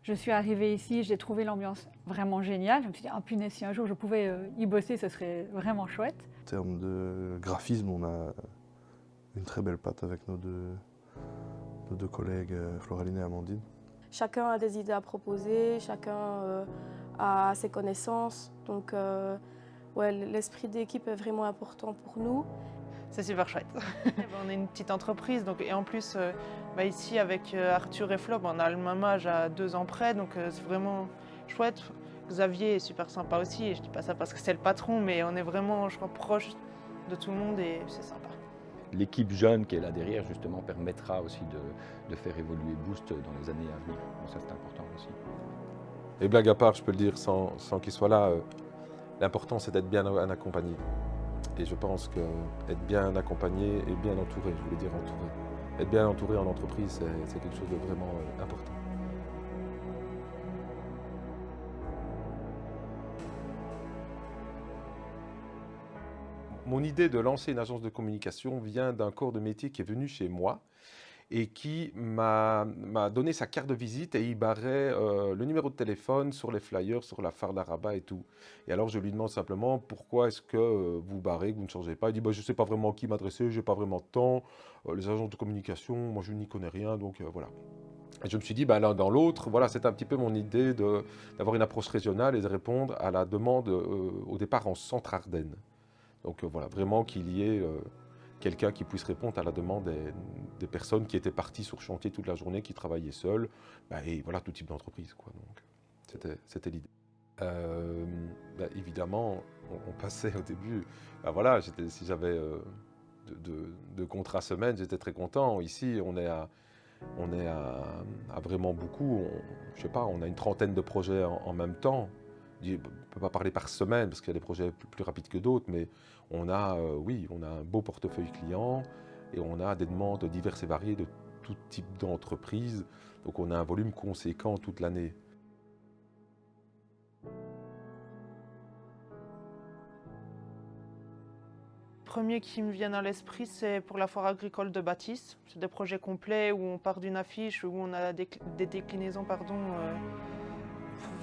Je suis arrivée ici, j'ai trouvé l'ambiance vraiment géniale. Je me suis dit, ah punaise, si un jour je pouvais y bosser, ce serait vraiment chouette. En termes de graphisme, on a une très belle patte avec nos deux collègues Floraline et Amandine. Chacun a des idées à proposer, chacun a ses connaissances. Donc ouais, l'esprit d'équipe est vraiment important pour nous. C'est super chouette. On est une petite entreprise et en plus ici avec Arthur et Flo, on a le même âge à 2 ans près, donc c'est vraiment chouette. Xavier est super sympa aussi, et je dis pas ça parce que c'est le patron, mais on est vraiment, je crois, proche de tout le monde et c'est sympa. L'équipe jeune qui est là derrière, justement, permettra aussi de faire évoluer Boost dans les années à venir. Donc ça, c'est important aussi. Et blague à part, je peux le dire sans qu'il soit là, l'important c'est d'être bien accompagné. Et je pense qu'être bien accompagné et bien entouré, je voulais dire entouré. Être bien entouré en entreprise, c'est quelque chose de vraiment important. Mon idée de lancer une agence de communication vient d'un corps de métier qui est venu chez moi et qui m'a donné sa carte de visite et il barrait le numéro de téléphone sur les flyers, sur la phare d'Arabat et tout. Et alors je lui demande simplement pourquoi est-ce que vous barrez, que vous ne changez pas. Il dit bah, je ne sais pas vraiment à qui m'adresser, je n'ai pas vraiment de temps. Les agences de communication, moi je n'y connais rien, donc voilà. Et je me suis dit, bah, l'un dans l'autre, voilà, c'est un petit peu mon idée d'avoir une approche régionale et de répondre à la demande au départ en Centre-Ardenne. Donc voilà, vraiment qu'il y ait quelqu'un qui puisse répondre à la demande des personnes qui étaient parties sur chantier toute la journée, qui travaillaient seules, et voilà, tout type d'entreprise, quoi. Donc c'était l'idée. Évidemment, on passait au début, voilà, si j'avais de contrats semaine, j'étais très content. Ici, on est à vraiment beaucoup, je sais pas, on a une trentaine de projets en même temps. Je ne peux pas parler par semaine parce qu'il y a des projets plus rapides que d'autres, mais on a, oui, on a un beau portefeuille client et on a des demandes diverses et variées de tout type d'entreprise. Donc on a un volume conséquent toute l'année. Le premier qui me vient à l'esprit, c'est pour la foire agricole de Bâtisse. C'est des projets complets où on part d'une affiche, où on a des déclinaisons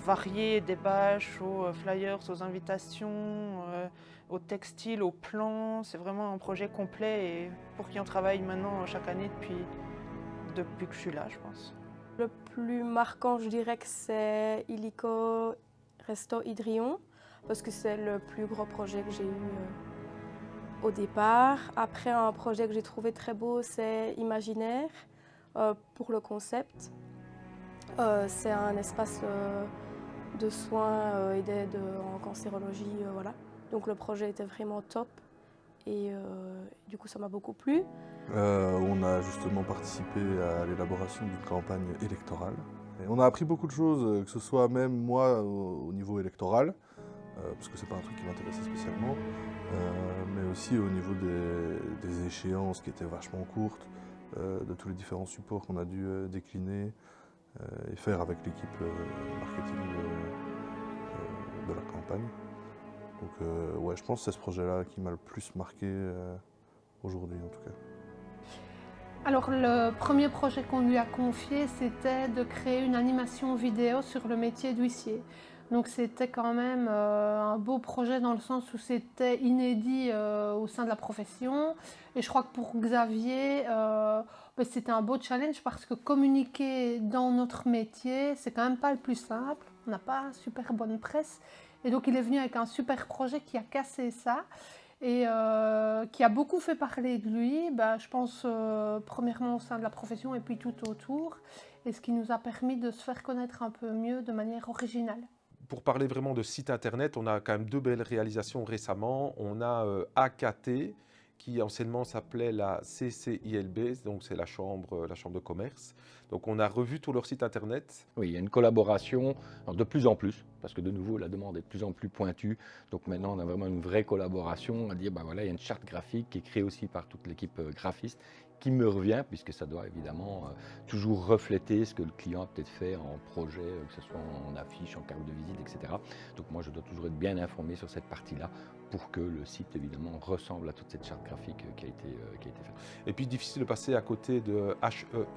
variées, des bâches, aux flyers, aux invitations, aux textiles, aux plans. C'est vraiment un projet complet et pour qui on travaille maintenant chaque année depuis que je suis là, je pense. Le plus marquant, je dirais que c'est Illico Resto Hydrion, parce que c'est le plus gros projet que j'ai eu au départ. Après, un projet que j'ai trouvé très beau, c'est Imaginaire, pour le concept. C'est un espace de soins et d'aide en cancérologie, voilà. Donc le projet était vraiment top et du coup ça m'a beaucoup plu. On a justement participé à l'élaboration d'une campagne électorale. Et on a appris beaucoup de choses, que ce soit même moi au niveau électoral, parce que c'est pas un truc qui m'intéressait spécialement, mais aussi au niveau des échéances qui étaient vachement courtes, de tous les différents supports qu'on a dû décliner et faire avec l'équipe marketing de la campagne. Donc ouais, je pense que c'est ce projet-là qui m'a le plus marqué aujourd'hui en tout cas. Alors le premier projet qu'on lui a confié, c'était de créer une animation vidéo sur le métier d'huissier. Donc c'était quand même un beau projet dans le sens où c'était inédit au sein de la profession. Et je crois que pour Xavier, c'était un beau challenge parce que communiquer dans notre métier, c'est quand même pas le plus simple. On n'a pas super bonne presse. Et donc il est venu avec un super projet qui a cassé ça. Et qui a beaucoup fait parler de lui, je pense premièrement au sein de la profession et puis tout autour, et ce qui nous a permis de se faire connaître un peu mieux de manière originale. Pour parler vraiment de site internet, on a quand même 2 belles réalisations récemment. On a AKT, qui anciennement s'appelait la CCILB, donc c'est la chambre de commerce. Donc on a revu tout leur site internet. Oui, il y a une collaboration de plus en plus, parce que de nouveau, la demande est de plus en plus pointue. Donc maintenant, on a vraiment une vraie collaboration à dire, voilà, il y a une charte graphique qui est créée aussi par toute l'équipe graphiste, qui me revient, puisque ça doit évidemment toujours refléter ce que le client a peut-être fait en projet, que ce soit en affiche, en carte de visite, etc. Donc moi, je dois toujours être bien informé sur cette partie-là pour que le site, évidemment, ressemble à toute cette charte graphique qui a été faite. Et puis, difficile de passer à côté de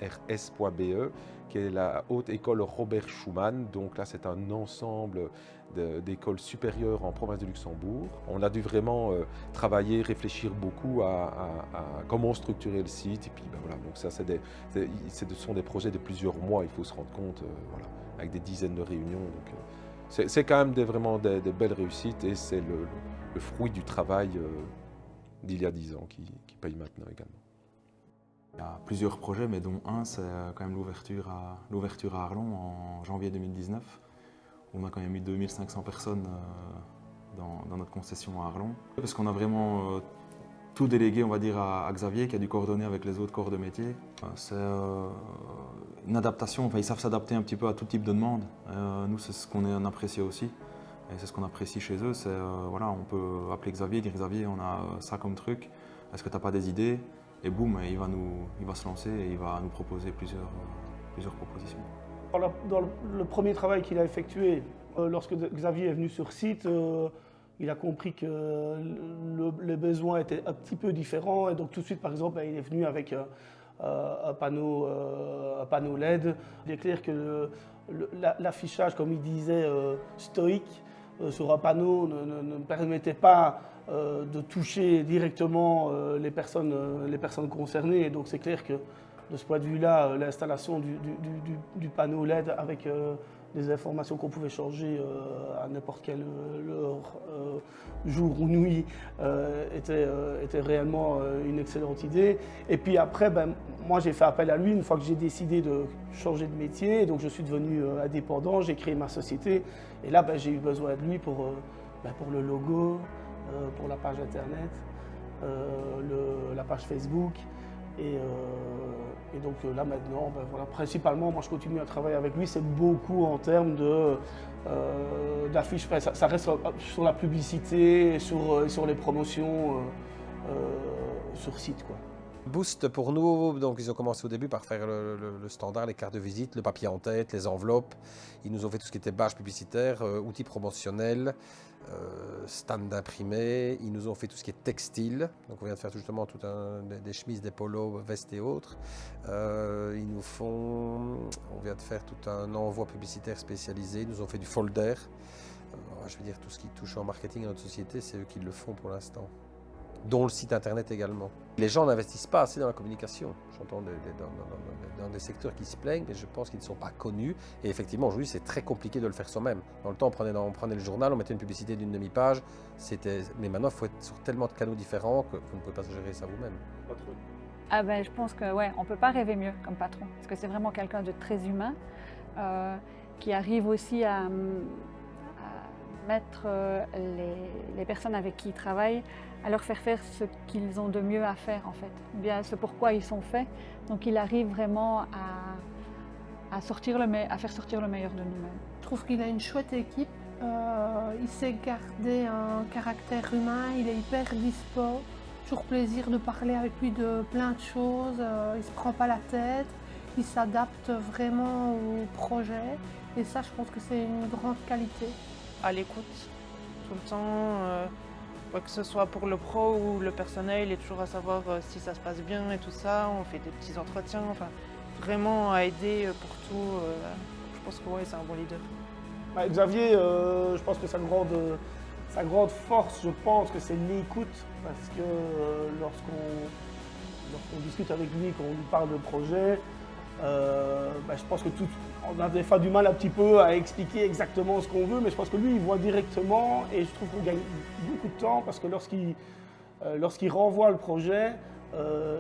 HERS.be, qui est la haute école Robert Schuman. Donc là, c'est un ensemble d'écoles supérieures en province de Luxembourg. On a dû vraiment travailler, réfléchir beaucoup à comment structurer le site. Et puis ben voilà, donc ça, ce sont des projets de plusieurs mois, il faut se rendre compte, voilà, avec des dizaines de réunions. Donc, c'est quand même vraiment des belles réussites et c'est le fruit du travail d'il y a 10 ans qui paye maintenant également. Il y a plusieurs projets, mais dont un, c'est quand même l'ouverture à Arlon en janvier 2019. On a quand même eu 2500 personnes dans notre concession à Arlon. Parce qu'on a vraiment tout délégué, on va dire, à Xavier, qui a dû coordonner avec les autres corps de métier. C'est une adaptation, enfin, ils savent s'adapter un petit peu à tout type de demande. Nous, c'est ce qu'on apprécie aussi. Et c'est ce qu'on apprécie chez eux, c'est voilà, on peut appeler Xavier, dire Xavier, on a ça comme truc, est-ce que tu n'as pas des idées? Et boum, il va se lancer et il va nous proposer plusieurs propositions. Dans le premier travail qu'il a effectué, lorsque Xavier est venu sur site, il a compris que les besoins étaient un petit peu différents et donc tout de suite, par exemple, il est venu avec un panneau LED. Il est clair que l'affichage, comme il disait, stoïque, sur un panneau ne permettait pas de toucher directement les personnes concernées. Et donc c'est clair que de ce point de vue-là, l'installation du panneau LED avec des informations qu'on pouvait changer à n'importe quelle heure, jour ou nuit, était réellement une excellente idée. Et puis après, moi j'ai fait appel à lui une fois que j'ai décidé de changer de métier. Donc je suis devenu indépendant, j'ai créé ma société. Et là, j'ai eu besoin de lui pour le logo, pour la page internet, la page Facebook. Et donc là maintenant, voilà, principalement, moi je continue à travailler avec lui. C'est beaucoup en termes d'affiches. Ça reste sur la publicité, sur les promotions sur site, quoi. Boost pour nous, donc ils ont commencé au début par faire le standard, les cartes de visite, le papier en tête, les enveloppes. Ils nous ont fait tout ce qui était badge publicitaire, outils promotionnels, stand d'imprimé. Ils nous ont fait tout ce qui est textile. Donc on vient de faire justement des chemises, des polos, vestes et autres. On vient de faire tout un envoi publicitaire spécialisé. Ils nous ont fait du folder. Je veux dire, tout ce qui touche en marketing à notre société, c'est eux qui le font pour l'instant. Dont le site internet également. Les gens n'investissent pas assez dans la communication. J'entends dans des secteurs qui se plaignent, mais je pense qu'ils ne sont pas connus. Et effectivement, aujourd'hui, c'est très compliqué de le faire soi-même. Dans le temps, on prenait le journal, on mettait une publicité d'une demi-page. Mais maintenant, il faut être sur tellement de canaux différents que vous ne pouvez pas gérer ça vous-même. Je pense que on ne peut pas rêver mieux comme patron. Parce que c'est vraiment quelqu'un de très humain, qui arrive aussi à mettre les personnes avec qui il travaille, à leur faire ce qu'ils ont de mieux à faire en fait, bien ce pourquoi ils sont faits. Donc il arrive vraiment à faire sortir le meilleur de nous-mêmes. Je trouve qu'il a une chouette équipe, il sait garder un caractère humain, il est hyper dispo, toujours plaisir de parler avec lui de plein de choses, il ne se prend pas la tête, il s'adapte vraiment au projet et ça je pense que c'est une grande qualité. À l'écoute, tout le temps, que ce soit pour le pro ou le personnel, il est toujours à savoir si ça se passe bien et tout ça. On fait des petits entretiens, enfin, vraiment à aider pour tout. Je pense que c'est un bon leader. Xavier, je pense que sa grande force, je pense que c'est l'écoute, parce que lorsqu'on discute avec lui, qu'on lui parle de projet, je pense que on a des fois du mal un petit peu à expliquer exactement ce qu'on veut, mais je pense que lui, il voit directement et je trouve qu'on gagne beaucoup de temps parce que lorsqu'il renvoie le projet,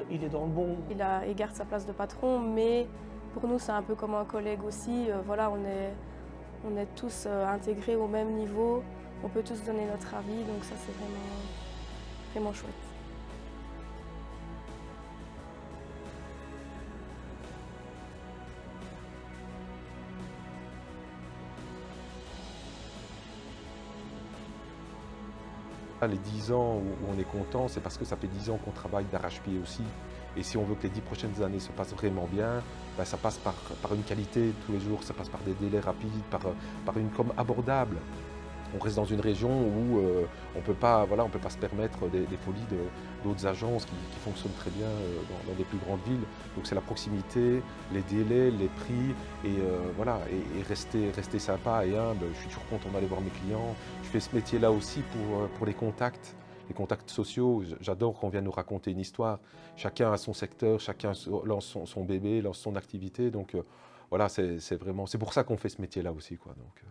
il est dans le bon. Il garde sa place de patron, mais pour nous, c'est un peu comme un collègue aussi. Voilà, on est tous intégrés au même niveau, on peut tous donner notre avis, donc ça, c'est vraiment chouette. Les 10 ans où on est content, c'est parce que ça fait 10 ans qu'on travaille d'arrache-pied aussi. Et si on veut que les 10 prochaines années se passent vraiment bien, ça passe par une qualité tous les jours, ça passe par des délais rapides, par une com abordable. on reste dans une région où on peut pas se permettre des folies d'autres agences qui fonctionnent très bien dans des plus grandes villes. Donc c'est la proximité, les délais, les prix et rester sympa et humble. Je suis toujours content d'aller voir mes clients. Je fais ce métier-là aussi pour les contacts sociaux. J'adore qu'on vienne nous raconter une histoire. Chacun a son secteur, chacun lance son bébé, lance son activité. Donc voilà, c'est pour ça qu'on fait ce métier-là aussi, quoi. Donc,